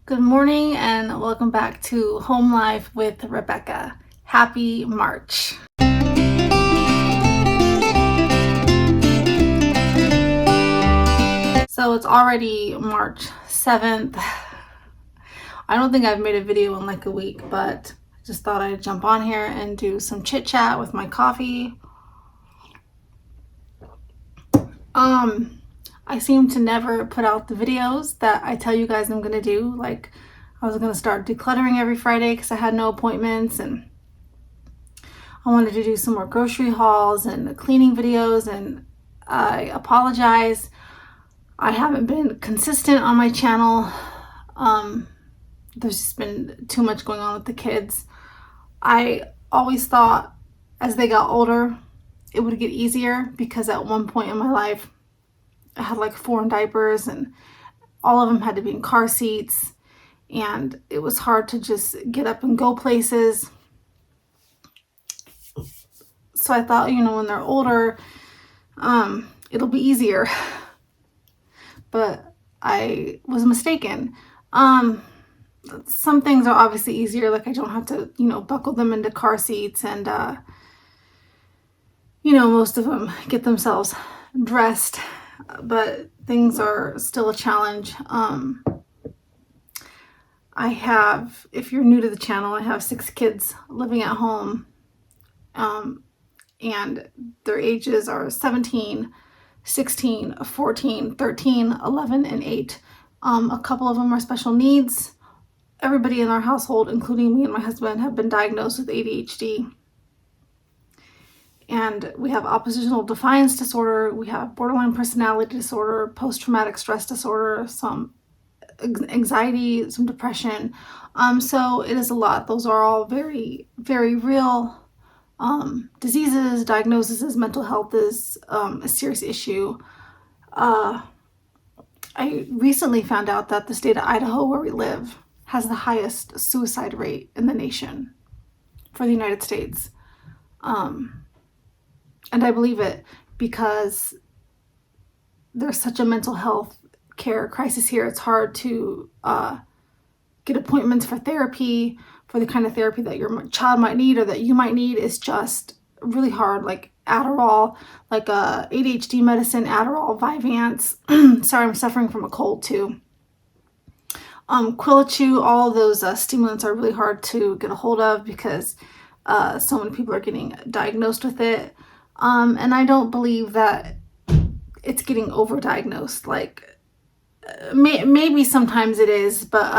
Good morning and welcome back to Home Life with Rebecca. Happy March. So it's already March 7th. I don't think I've made a video in like a week, but I just thought I'd jump on here and do some chit chat with my coffee. I seem to never put out the videos that I tell you guys I'm gonna do. Like I was gonna start decluttering every Friday because I had no appointments, and I wanted to do some more grocery hauls and cleaning videos, and I apologize. I haven't been consistent on my channel. There's just been too much going on with the kids. I always thought as they got older, it would get easier because at one point in my life, I had like 4 in diapers and all of them had to be in car seats, and it was hard to just get up and go places. So I thought, when they're older, it'll be easier. But I was mistaken. Some things are obviously easier, like I don't have to, buckle them into car seats, and, most of them get themselves dressed, but things are still a challenge. If you're new to the channel, I have 6 kids living at home, and their ages are 17, 16, 14, 13, 11, and 8. A couple of them are special needs. Everybody in our household, including me and my husband, have been diagnosed with ADHD. And we have oppositional defiance disorder, we have borderline personality disorder, post-traumatic stress disorder, some anxiety, some depression. So it is a lot. Those are all very, very real diseases, diagnoses. Mental health is a serious issue. I recently found out that the state of Idaho, where we live, has the highest suicide rate in the nation for the United States. And I believe it because there's such a mental health care crisis here. It's hard to get appointments for therapy, for the kind of therapy that your child might need or that you might need. Is just really hard. Like Adderall, like ADHD medicine, Adderall, Vyvanse. Sorry, I'm suffering from a cold too. Quilichu, all of those stimulants are really hard to get a hold of because so many people are getting diagnosed with it. And I don't believe that it's getting overdiagnosed. Like maybe sometimes it is, but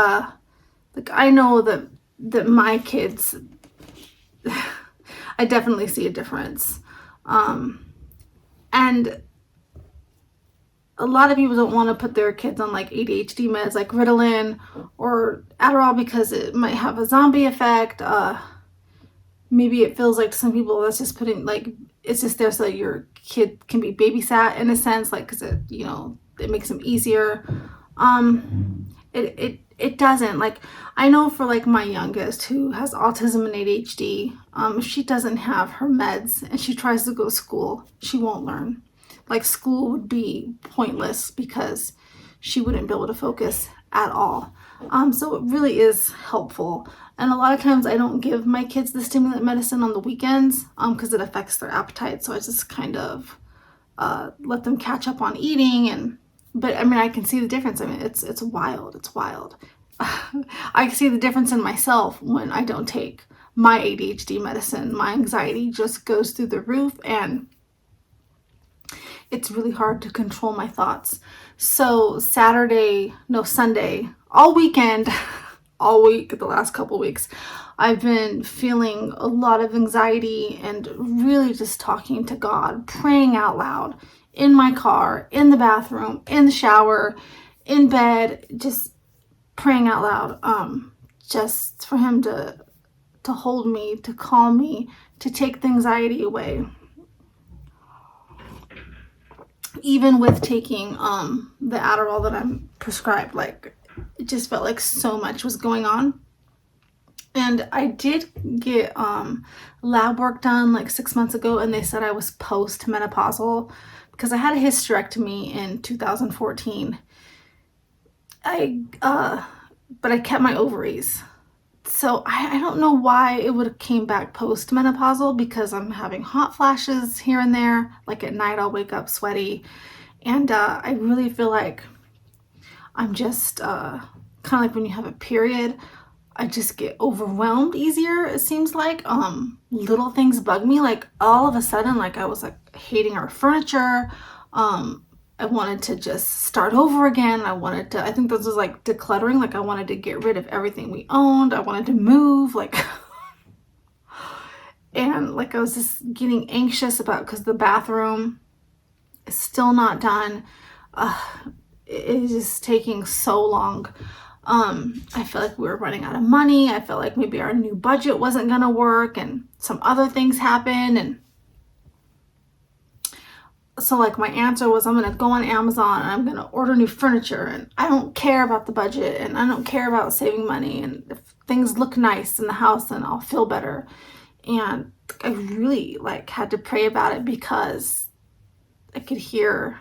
like I know that my kids, I definitely see a difference. And a lot of people don't want to put their kids on like ADHD meds like Ritalin or Adderall because it might have a zombie effect. Maybe it feels like to some people that's just putting like, it's just there so that your kid can be babysat in a sense, like because it makes them easier. It doesn't. Like I know for like my youngest who has autism and ADHD, if she doesn't have her meds and she tries to go to school, she won't learn. Like school would be pointless because she wouldn't be able to focus at all. So it really is helpful. And a lot of times I don't give my kids the stimulant medicine on the weekends because it affects their appetite. So I just kind of let them catch up on eating. But I mean, I can see the difference. I mean, it's wild. It's wild. I can see the difference in myself when I don't take my ADHD medicine. My anxiety just goes through the roof, and it's really hard to control my thoughts. So Sunday, all weekend, all week, the last couple weeks, I've been feeling a lot of anxiety and really just talking to God, praying out loud in my car, in the bathroom, in the shower, in bed, just praying out loud, just for him to hold me, to calm me, to take the anxiety away. Even with taking the Adderall that I'm prescribed, like it just felt like so much was going on. And I did get lab work done like 6 months ago, and they said I was post-menopausal because I had a hysterectomy in 2014. I but I kept my ovaries. So I don't know why it would have came back post-menopausal, because I'm having hot flashes here and there. Like at night I'll wake up sweaty, and I really feel like I'm just kind of like when you have a period, I just get overwhelmed easier, it seems like. Little things bug me. Like all of a sudden, like I was like hating our furniture. I wanted to just start over again. I think this was like decluttering. Like I wanted to get rid of everything we owned. I wanted to move, like, and like I was just getting anxious about, because the bathroom is still not done. It is just taking so long. I feel like we were running out of money. I felt like maybe our new budget wasn't going to work, and some other things happened. And so like my answer was, I'm going to go on Amazon and I'm going to order new furniture, and I don't care about the budget, and I don't care about saving money, and if things look nice in the house, then I'll feel better. And I really like had to pray about it, because I could hear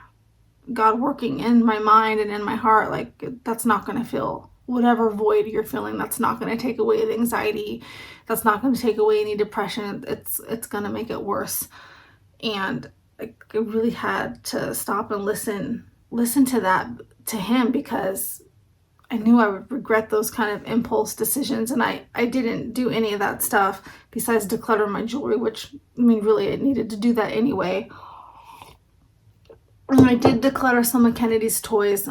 God working in my mind and in my heart. Like, that's not going to fill whatever void you're feeling. That's not going to take away the anxiety. That's not going to take away any depression. It's going to make it worse. And I really had to stop and listen to that, to him, because I knew I would regret those kind of impulse decisions. And I didn't do any of that stuff besides declutter my jewelry, which, I mean, really, I needed to do that anyway. And I did declutter some of Kennedy's toys,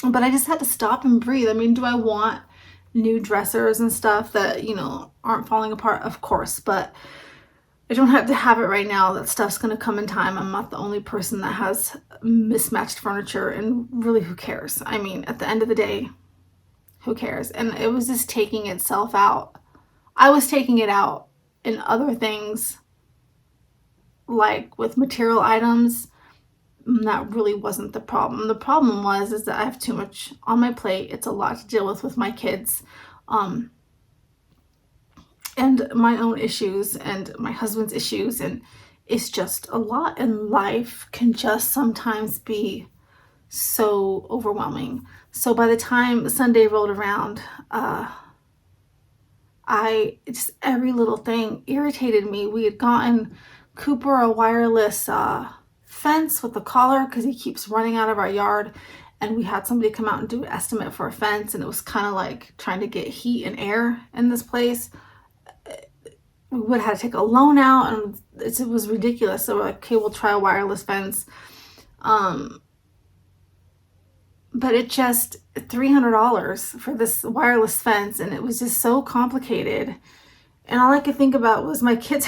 but I just had to stop and breathe. I mean, do I want new dressers and stuff that, aren't falling apart? Of course, but I don't have to have it right now. That stuff's going to come in time. I'm not the only person that has mismatched furniture, and really, who cares? I mean, at the end of the day, who cares? And it was just taking itself out. I was taking it out in other things, like with material items. That really wasn't the problem. The problem is that I have too much on my plate. It's a lot to deal with my kids, and my own issues and my husband's issues, and it's just a lot, and life can just sometimes be so overwhelming. So by the time Sunday rolled around, every little thing irritated me. We had gotten Cooper a wireless fence with a collar, because he keeps running out of our yard, and we had somebody come out and do an estimate for a fence, and it was kind of like trying to get heat and air in this place. We would have had to take a loan out, and it was ridiculous. So we're like, okay, we'll try a wireless fence. But it just $300 for this wireless fence, and it was just so complicated. And all I could think about was my kids.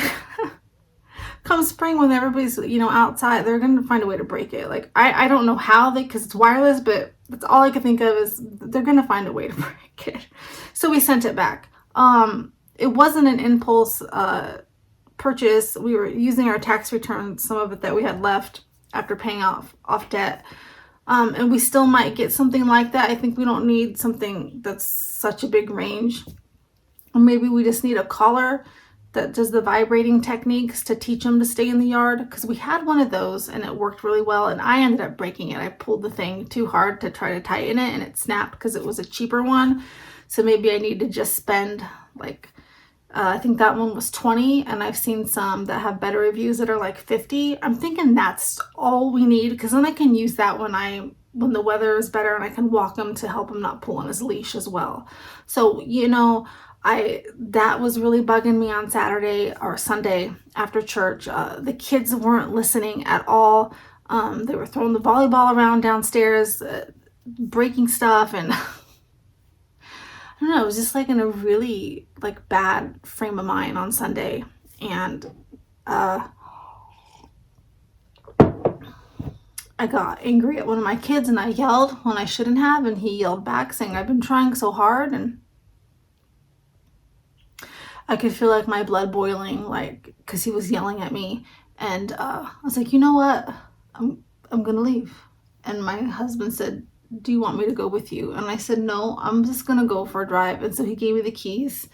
Come spring, when everybody's outside, they're gonna find a way to break it. Like I don't know how because it's wireless, but that's all I could think of, is they're gonna find a way to break it. So we sent it back. It wasn't an impulse purchase. We were using our tax return, some of it that we had left after paying off debt. And we still might get something like that. I think we don't need something that's such a big range. Or maybe we just need a collar that does the vibrating techniques to teach them to stay in the yard, because we had one of those and it worked really well, and I ended up breaking it. I pulled the thing too hard to try to tighten it, and it snapped because it was a cheaper one. So maybe I need to just spend like I think that one was $20, and I've seen some that have better reviews that are like $50. I'm thinking that's all we need, because then I can use that when the weather is better, and I can walk him to help him not pull on his leash as well. So that was really bugging me on Saturday or Sunday after church. The kids weren't listening at all. They were throwing the volleyball around downstairs, breaking stuff, and I don't know, it was just like in a really like bad frame of mind on Sunday. And I got angry at one of my kids, and I yelled when I shouldn't have, and he yelled back saying, "I've been trying so hard." And I could feel like my blood boiling, like, because he was yelling at me. And I was like, you know what? I'm gonna leave. And my husband said, "Do you want me to go with you?" And I said, "No, I'm just gonna go for a drive." And so he gave me the keys,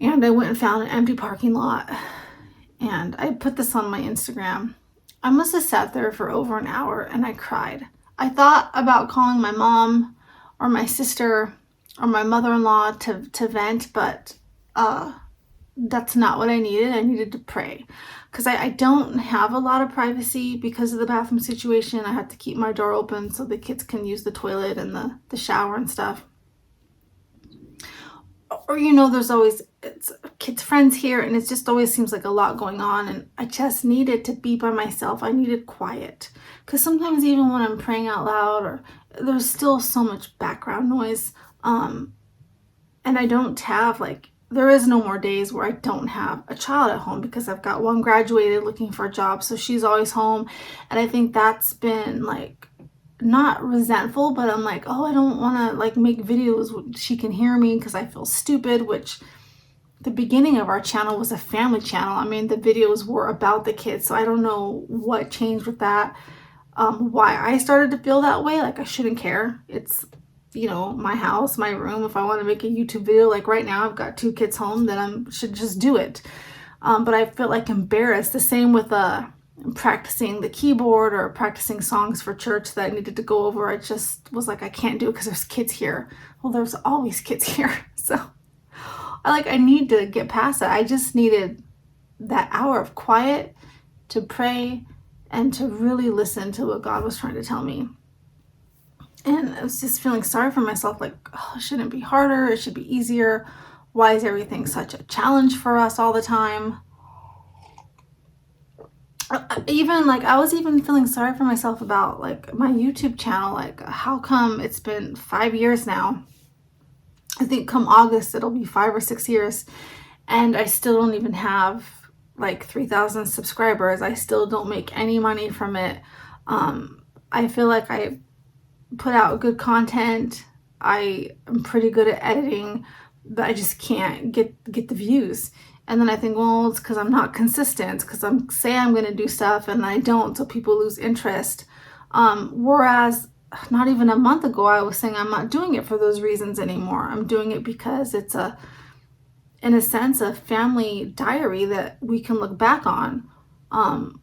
and I went and found an empty parking lot. And I put this on my Instagram. I must have sat there for over an hour, and I cried. I thought about calling my mom or my sister or my mother-in-law to vent, but that's not what I needed. I needed to pray because I don't have a lot of privacy because of the bathroom situation. I have to keep my door open so the kids can use the toilet and the shower and stuff. Or, there's always kids' friends here, and it just always seems like a lot going on, and I just needed to be by myself. I needed quiet because sometimes even when I'm praying out loud, or there's still so much background noise, and I don't have there is no more days where I don't have a child at home because I've got one graduated looking for a job, so she's always home, and I think that's been not resentful, but I'm like, oh, I don't want to make videos where she can hear me because I feel stupid, which the beginning of our channel was a family channel. I mean, the videos were about the kids, so I don't know what changed with that, why I started to feel that way, I shouldn't care. It's, my house, my room. If I want to make a YouTube video, right now I've got 2 kids home, then I should just do it. But I feel embarrassed. The same with practicing the keyboard or practicing songs for church that I needed to go over. I just was I can't do it because there's kids here. Well, there's always kids here. So I need to get past that. I just needed that hour of quiet to pray and to really listen to what God was trying to tell me. And I was just feeling sorry for myself, oh, it shouldn't be harder, it should be easier. Why is everything such a challenge for us all the time? Even I was even feeling sorry for myself about my YouTube channel. How come it's been 5 years now? I think come August it'll be 5 or 6 years, and I still don't even have 3,000 subscribers. I still don't make any money from it. I feel I put out good content. I am pretty good at editing, but I just can't get the views. And then I think, well, it's because I'm not consistent, because say I'm going to do stuff and I don't, so people lose interest. Whereas not even a month ago, I was saying I'm not doing it for those reasons anymore. I'm doing it because it's in a sense, a family diary that we can look back on.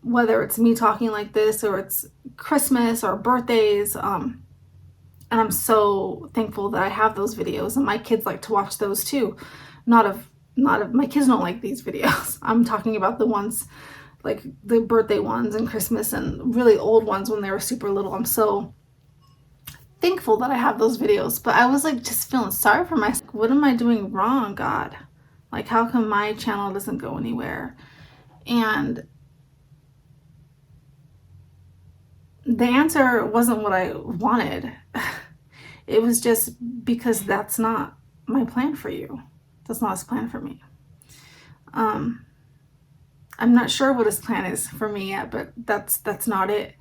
Whether it's me talking like this, or it's Christmas or birthdays. And I'm so thankful that I have those videos, and my kids like to watch those too. Not of my kids don't like these videos. I'm talking about the ones the birthday ones and Christmas and really old ones when they were super little. I'm so thankful that I have those videos, but I was just feeling sorry for myself. What am I doing wrong, God? How come my channel doesn't go anywhere? And the answer wasn't what I wanted. It was just because that's not my plan for you. That's not his plan for me. I'm not sure what his plan is for me yet, but that's not it.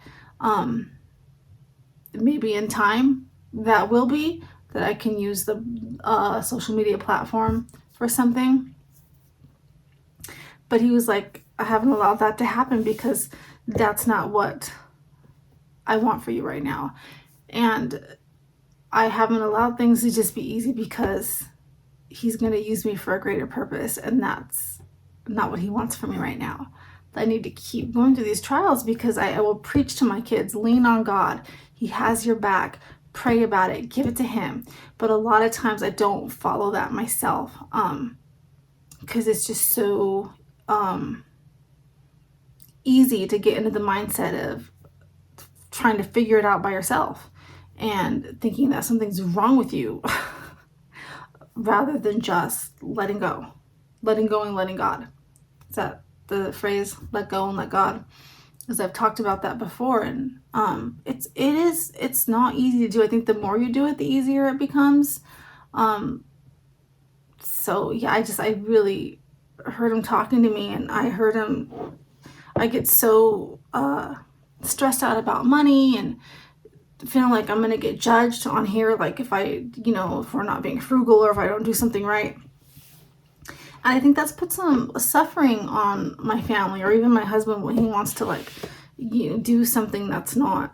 Maybe in time that will be, that I can use the social media platform for something. But he was I haven't allowed that to happen because that's not what I want for you right now. And I haven't allowed things to just be easy because he's going to use me for a greater purpose, and that's not what he wants for me right now. I need to keep going through these trials because I will preach to my kids, lean on God. He has your back. Pray about it. Give it to him. But a lot of times I don't follow that myself because it's just so easy to get into the mindset of trying to figure it out by yourself and thinking that something's wrong with you rather than just letting go and letting God. Is that the phrase, let go and let God? Because I've talked about that before, and it's not easy to do. I think the more you do it, the easier it becomes. So yeah, I really heard him talking to me, and I get so stressed out about money and feeling like I'm gonna get judged on here, if we're not being frugal or if I don't do something right. And I think that's put some suffering on my family, or even my husband when he wants to do something that's not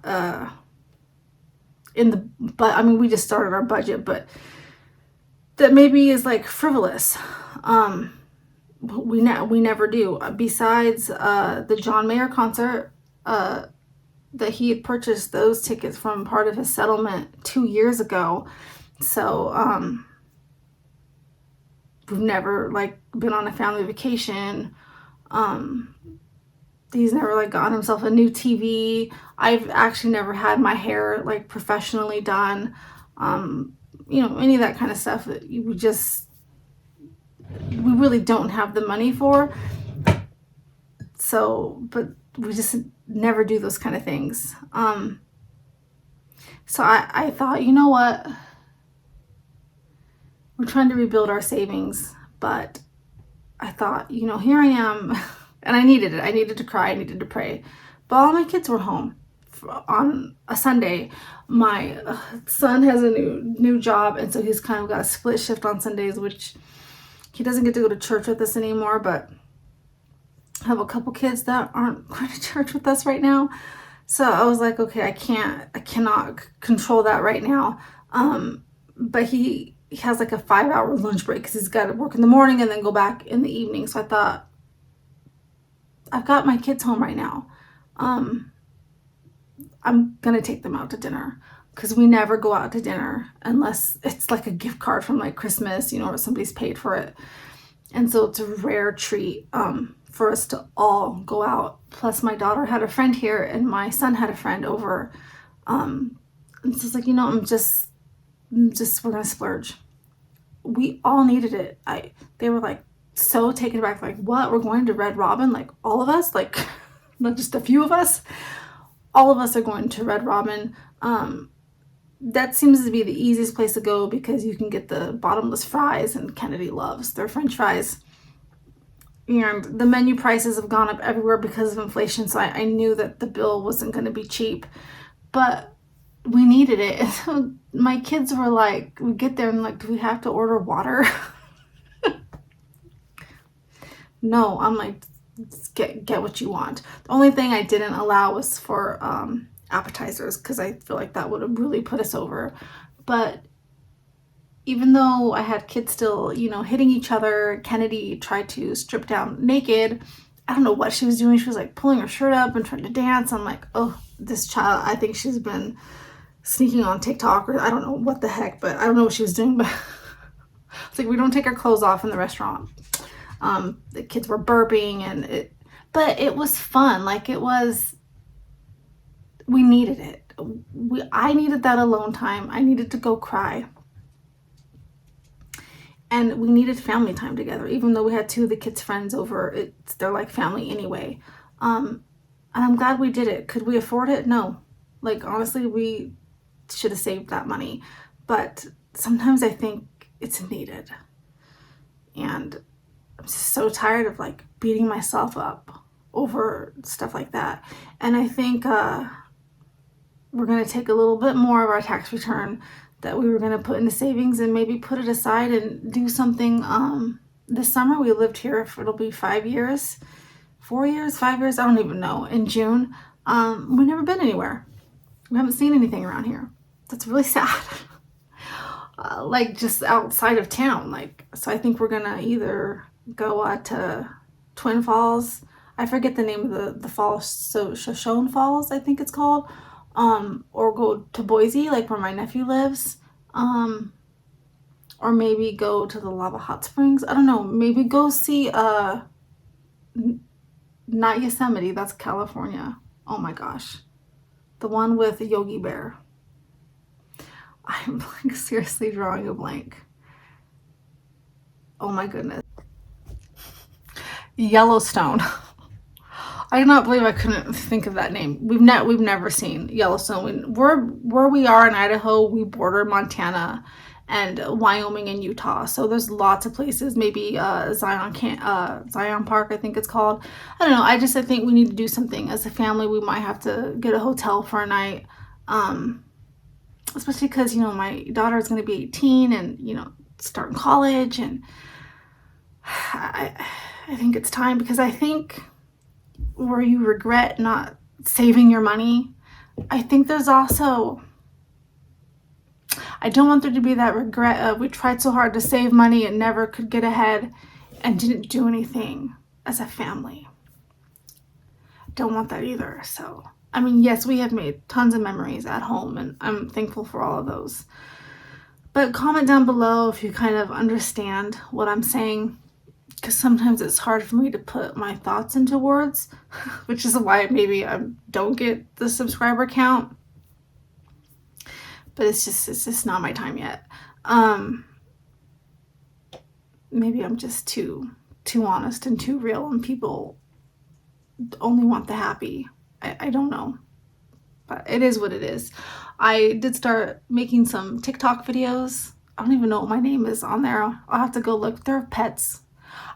in the, but I mean, we just started our budget, but that maybe is frivolous. We never do. Besides the John Mayer concert, that he had purchased those tickets from part of his settlement 2 years ago. So we've never like been on a family vacation. He's never like gotten himself a new TV. I've actually never had my hair like professionally done. Any of that kind of stuff that we really don't have the money for. So, but we just never do those kind of things. So I thought, you know what? We're trying to rebuild our savings, but I thought, here I am, and I needed it. I needed to cry. I needed to pray. But all my kids were home on a Sunday. My son has a new job, and so he's kind of got a split shift on Sundays, which he doesn't get to go to church with us anymore, but I have a couple kids that aren't going to church with us right now. So I was like, okay, I cannot control that right now. But he has like a 5-hour lunch break because he's got to work in the morning and then go back in the evening. So I thought, I've got my kids home right now. I'm going to take them out to dinner because we never go out to dinner unless it's like a gift card from like Christmas, or somebody's paid for it. And so it's a rare treat for us to all go out. Plus my daughter had a friend here and my son had a friend over. And so it's like, I'm just we're going to splurge. We all needed it. They were like so taken aback, like, what? We're going to Red Robin? Like all of us? Like not just a few of us? All of us are going to Red Robin. That seems to be the easiest place to go because you can get the bottomless fries, and Kennedy loves their French fries. And the menu prices have gone up everywhere because of inflation, so I knew that the bill wasn't going to be cheap. But we needed it. And so my kids were like, we get there and like, do we have to order water? No, I'm like, get what you want. The only thing I didn't allow was for appetizers because I feel like that would have really put us over. But even though I had kids still, hitting each other, Kennedy tried to strip down naked. I don't know what she was doing. She was like pulling her shirt up and trying to dance. I'm like, oh, this child, I think she's been sneaking on TikTok or I don't know what the heck, but I don't know what she was doing. But it's like, we don't take our clothes off in the restaurant. The kids were burping but it was fun. Like we needed it. I needed that alone time. I needed to go cry. And we needed family time together, even though we had two of the kids' friends over. They're like family anyway. And I'm glad we did it. Could we afford it? No. Like, honestly, we should have saved that money. But sometimes I think it's needed. And I'm just so tired of like beating myself up over stuff like that. And I think we're going to take a little bit more of our tax return that we were going to put into savings and maybe put it aside and do something. This summer we lived here, if it'll be 5 years, 4 years, 5 years, I don't even know, in June. We've never been anywhere. We haven't seen anything around here. That's really sad. Like just outside of town. So I think we're going to either go to Twin Falls. I forget the name of the falls. So Shoshone Falls, I think it's called. Or go to Boise, like where my nephew lives, or maybe go to the Lava Hot Springs. I don't know. Maybe go see not Yosemite. That's California. Oh my gosh, the one with Yogi Bear. I'm like seriously drawing a blank. Oh my goodness. Yellowstone. I cannot believe I couldn't think of that name. We've never seen Yellowstone. Where we are in Idaho, we border Montana and Wyoming and Utah. So there's lots of places. Maybe Zion Park, I think it's called. I don't know. I think we need to do something as a family. We might have to get a hotel for a night, especially because my daughter is going to be 18 and starting college, and I think it's time because I think where you regret not saving your money, I think there's also, I don't want there to be that regret of we tried so hard to save money and never could get ahead and didn't do anything as a family. Don't want that either. So I mean, yes, we have made tons of memories at home, and I'm thankful for all of those. But comment down below if you kind of understand what I'm saying, because sometimes it's hard for me to put my thoughts into words, which is why maybe I don't get the subscriber count. But it's just not my time yet. Maybe I'm just too honest and too real, and people only want the happy. I don't know, but it is what it is. I did start making some TikTok videos. I don't even know what my name is on there. I'll have to go look. They're pets.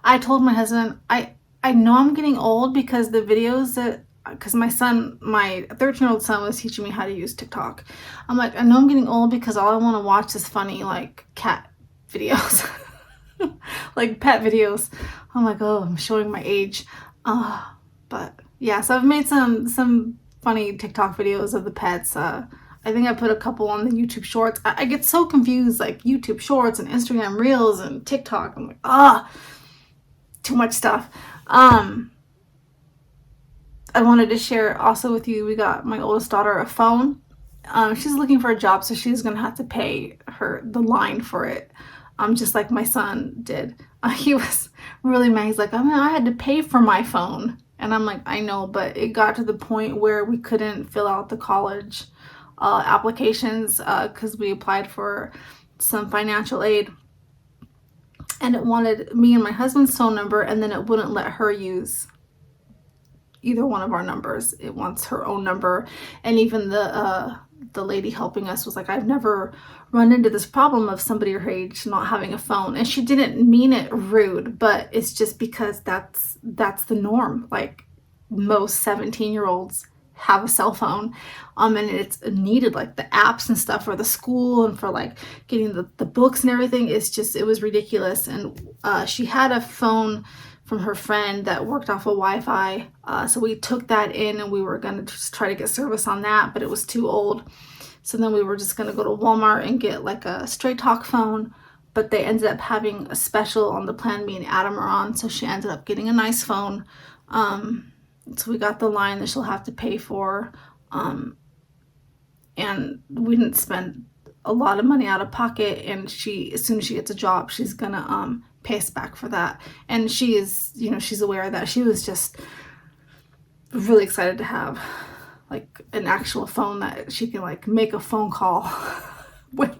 I told my husband, I know I'm getting old because the videos that, because my 13-year-old son was teaching me how to use TikTok. I'm like, I know I'm getting old because all I want to watch is funny, like, cat videos. Like pet videos. I'm like, oh, I'm showing my age. But yeah, so I've made some funny TikTok videos of the pets. I think I put a couple on the YouTube Shorts. I get so confused, like YouTube Shorts and Instagram Reels and TikTok. I'm like, too much stuff. I wanted to share also with you, we got my oldest daughter a phone. She's looking for a job, so she's gonna have to pay the line for it. Just like my son did. He was really mad. He's like, I mean, I had to pay for my phone. And I'm like, I know, but it got to the point where we couldn't fill out the college applications because we applied for some financial aid. And it wanted me and my husband's phone number, and then it wouldn't let her use either one of our numbers. It wants her own number. And even the lady helping us was like, I've never run into this problem of somebody her age not having a phone. And she didn't mean it rude, but it's just because that's the norm. Like, most 17-year-olds have a cell phone, and it's needed, like the apps and stuff for the school and for like getting the books and everything. It was ridiculous. And she had a phone from her friend that worked off of Wi-Fi, so we took that in and we were going to just try to get service on that, but it was too old. So then we were just going to go to Walmart and get like a Straight Talk phone, but they ended up having a special on the plan me and Adam are on, so she ended up getting a nice phone. So we got the line that she'll have to pay for, and we didn't spend a lot of money out of pocket, and as soon as she gets a job, she's gonna pay us back for that. And she is, she's aware of that. She was just really excited to have like an actual phone that she can like make a phone call with,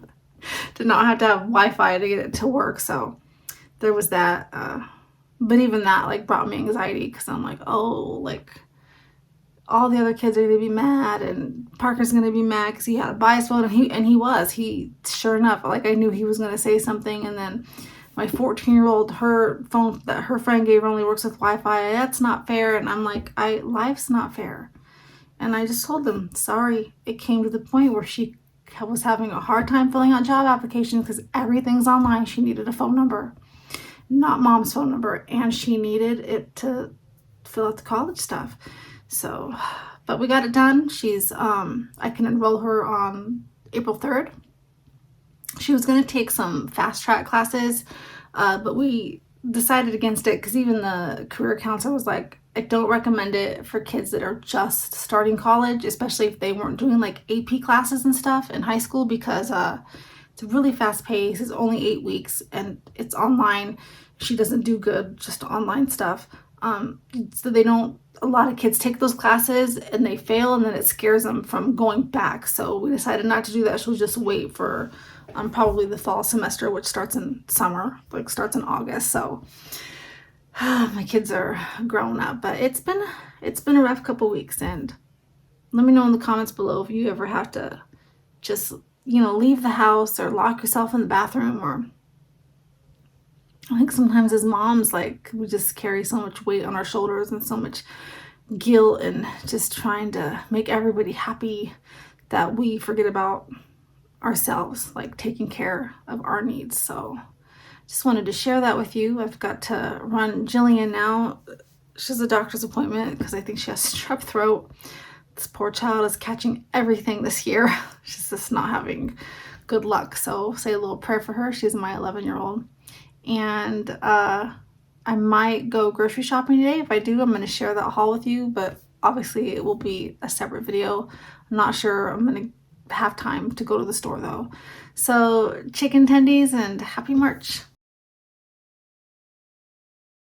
to not have to have Wi-Fi to get it to work. So there was that. But even that like brought me anxiety, because I'm like, oh, like all the other kids are gonna be mad, and Parker's gonna be mad because he had to buy his phone, and he sure enough, like I knew he was gonna say something. And then my 14-year-old, her phone that her friend gave her only works with Wi-Fi. That's not fair. And I'm like, life's not fair. And I just told them, sorry, it came to the point where she was having a hard time filling out job applications because everything's online. She needed a phone number, not mom's phone number, and she needed it to fill out the college stuff. So, but we got it done. She's I can enroll her on April 3rd. She was going to take some fast track classes, but we decided against it because even the career counselor was like, I don't recommend it for kids that are just starting college, especially if they weren't doing like AP classes and stuff in high school, because it's really fast paced. It's only 8 weeks and it's online. She doesn't do good just online stuff. So a lot of kids take those classes and they fail, and then it scares them from going back. So we decided not to do that. She'll just wait for probably the fall semester, which starts in summer, like starts in August. So my kids are grown up, but it's been a rough couple weeks. And let me know in the comments below if you ever have to just, leave the house or lock yourself in the bathroom. Or I think sometimes as moms, like, we just carry so much weight on our shoulders and so much guilt and just trying to make everybody happy that we forget about ourselves, like taking care of our needs. So just wanted to share that with you. I've got to run Jillian now. She has a doctor's appointment because I think she has strep throat. This poor child is catching everything this year. She's just not having good luck. So say a little prayer for her. She's my 11-year-old. And I might go grocery shopping today. If I do, I'm going to share that haul with you, but obviously it will be a separate video. I'm not sure I'm gonna have time to go to the store though. So chicken tendies and happy March.